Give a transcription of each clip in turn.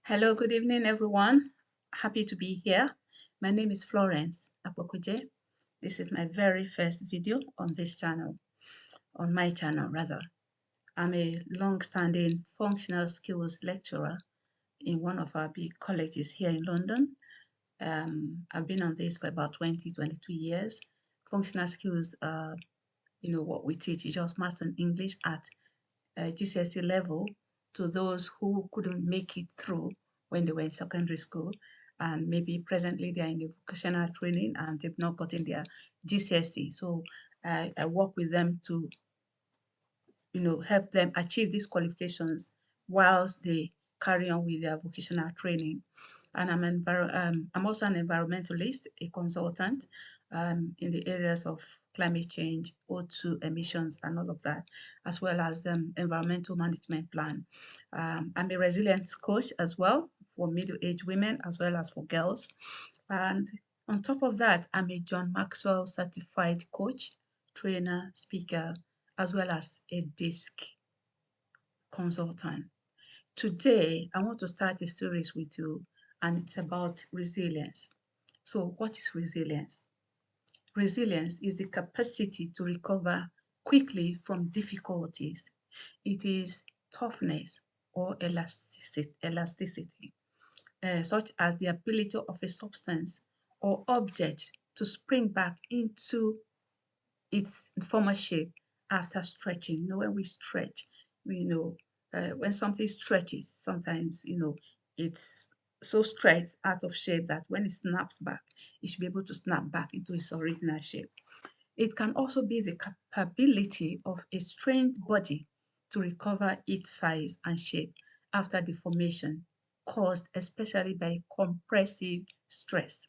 Hello, good evening, everyone. Happy to be here. My name is Florence Apokuje. This is my very first video on this channel, on my channel rather. I'm a long-standing functional skills lecturer in one of our big colleges here in London. I've been on this for about 22 years. Functional skills, what we teach is just maths and English at GCSE level to those who couldn't make it through when they were in secondary school, and maybe presently they are in the vocational training and they've not gotten their GCSE. So I work with them to help them achieve these qualifications whilst they carry on with their vocational training. And I'm also an environmentalist, a consultant in the areas of climate change, O2 emissions, and all of that, as well as the environmental management plan. I'm a resilience coach as well for middle-aged women as well as for girls. And on top of that, I'm a John Maxwell certified coach, trainer, speaker, as well as a DISC consultant. Today, I want to start a series with you, and it's about resilience. So, what is resilience? Resilience is the capacity to recover quickly from difficulties. It is toughness or elasticity, such as the ability of a substance or object to spring back into its former shape after stretching. When we stretch, we when something stretches, sometimes it's so stretched out of shape that when it snaps back, it should be able to snap back into its original shape. It can also be the capability of a strained body to recover its size and shape after deformation caused especially by compressive stress.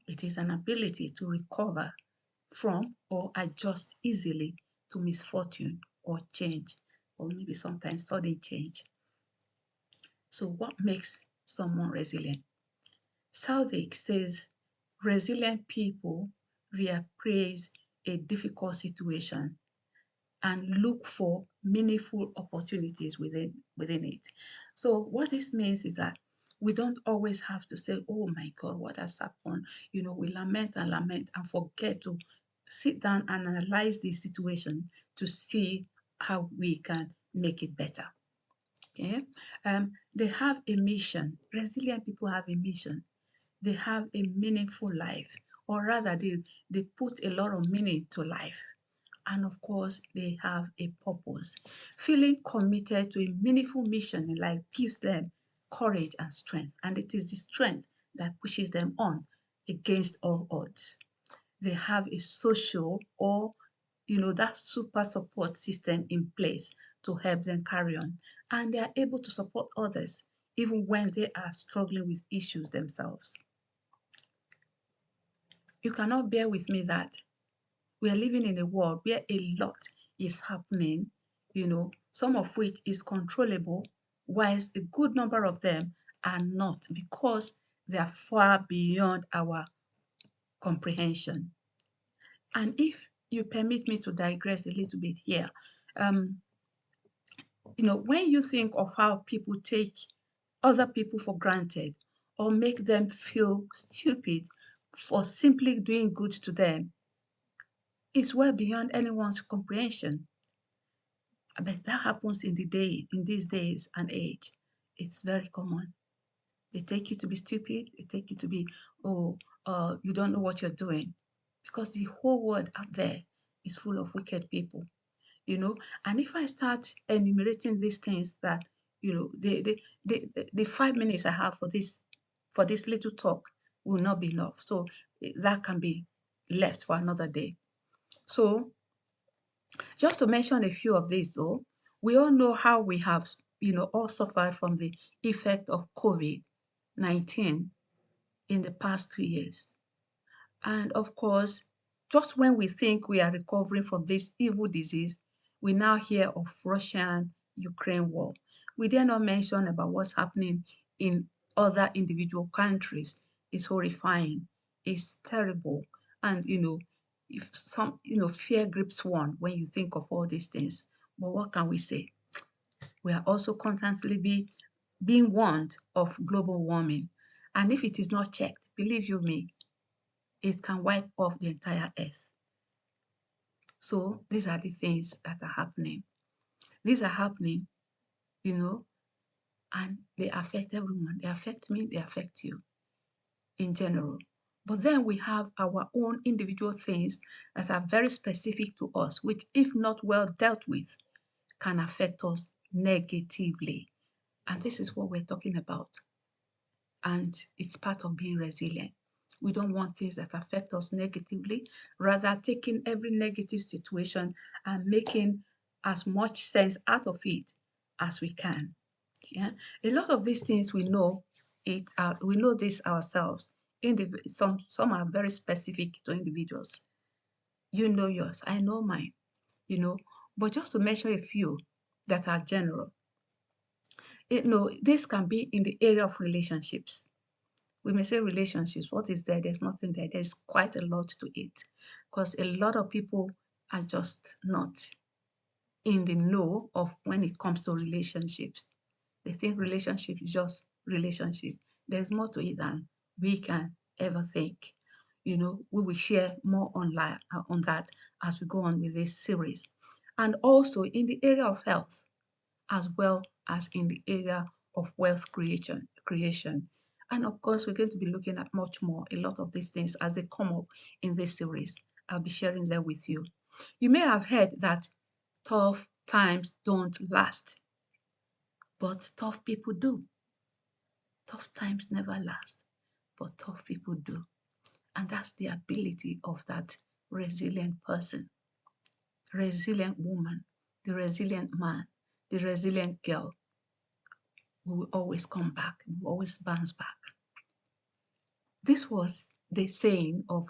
It is an ability to recover from or adjust easily to misfortune or change, or maybe sometimes sudden change. So, what makes someone resilient? Southwick says resilient people reappraise a difficult situation and look for meaningful opportunities within it. So what this means is that we don't always have to say, oh my God, what has happened? We lament and forget to sit down and analyze the situation to see how we can make it better. Okay. They have a mission. Resilient people have a mission. They have a meaningful life, or rather, they put a lot of meaning to life. And of course, they have a purpose. Feeling committed to a meaningful mission in life gives them courage and strength. And it is the strength that pushes them on against all odds. They have a social or that super support system in place to help them carry on. And they are able to support others even when they are struggling with issues themselves. You cannot bear with me that we are living in a world where a lot is happening, some of which is controllable, whilst a good number of them are not because they are far beyond our comprehension. And if you permit me to digress a little bit here, um, when you think of how people take other people for granted or make them feel stupid for simply doing good to them, it's well beyond anyone's comprehension. But that happens in these days and age. It's very common. They take you to be stupid. They take you to be, you don't know what you're doing. Because the whole world out there is full of wicked people. And if I start enumerating these things that, the 5 minutes I have for this little talk will not be enough. So that can be left for another day. So just to mention a few of these though, we all know how we have, all suffered from the effect of COVID-19 in the past 2 years. And of course, just when we think we are recovering from this evil disease, we now hear of Russian-Ukraine war. We dare not mention about what's happening in other individual countries. It's horrifying. It's terrible. And, if some, fear grips one when you think of all these things. But what can we say? We are also constantly being warned of global warming. And if it is not checked, believe you me, it can wipe off the entire earth. So these are the things that are happening. These are happening, you know, and they affect everyone. They affect me, they affect you in general. But then we have our own individual things that are very specific to us, which, if not well dealt with, can affect us negatively. And this is what we're talking about. And it's part of being resilient. We don't want things that affect us negatively, rather taking every negative situation and making as much sense out of it as we can. Yeah, a lot of these things we know it. We know this ourselves. Some are very specific to individuals. You know yours, I know mine. You know, but just to mention a few that are general. This can be in the area of relationships. We may say relationships. What is there? There's nothing there. There's quite a lot to it, because a lot of people are just not in the know of when it comes to relationships. They think relationship is just relationship. There's more to it than we can ever think. We will share more on that as we go on with this series. And also in the area of health, as well as in the area of wealth creation. And of course, we're going to be looking at much more, a lot of these things as they come up in this series. I'll be sharing them with you. You may have heard that tough times don't last, but tough people do. Tough times never last, but tough people do. And that's the ability of that resilient person, resilient woman, the resilient man, the resilient girl. We will always come back, we will always bounce back. This was the saying of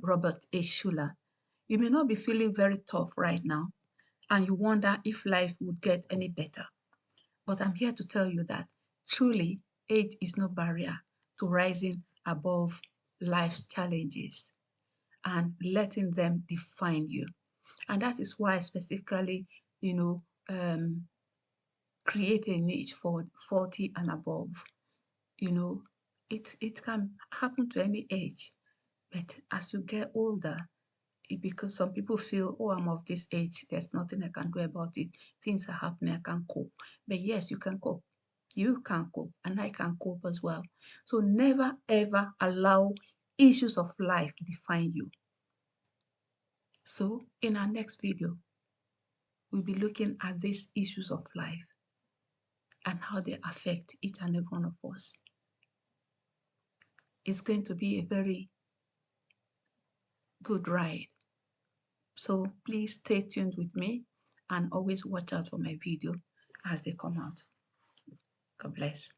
Robert A. Schuller. You may not be feeling very tough right now, and you wonder if life would get any better. But I'm here to tell you that truly age is no barrier to rising above life's challenges and letting them define you. And that is why specifically, create a niche for 40 and above. It can happen to any age, but as you get older, because some people feel, oh, I'm of this age, there's nothing I can do about it, things are happening, I can't cope. But yes, you can cope. You can cope, and I can cope as well. So never ever allow issues of life define you. So in our next video, we'll be looking at these issues of life and how they affect each and every one of us. It's going to be a very good ride. So please stay tuned with me and always watch out for my video as they come out. God bless.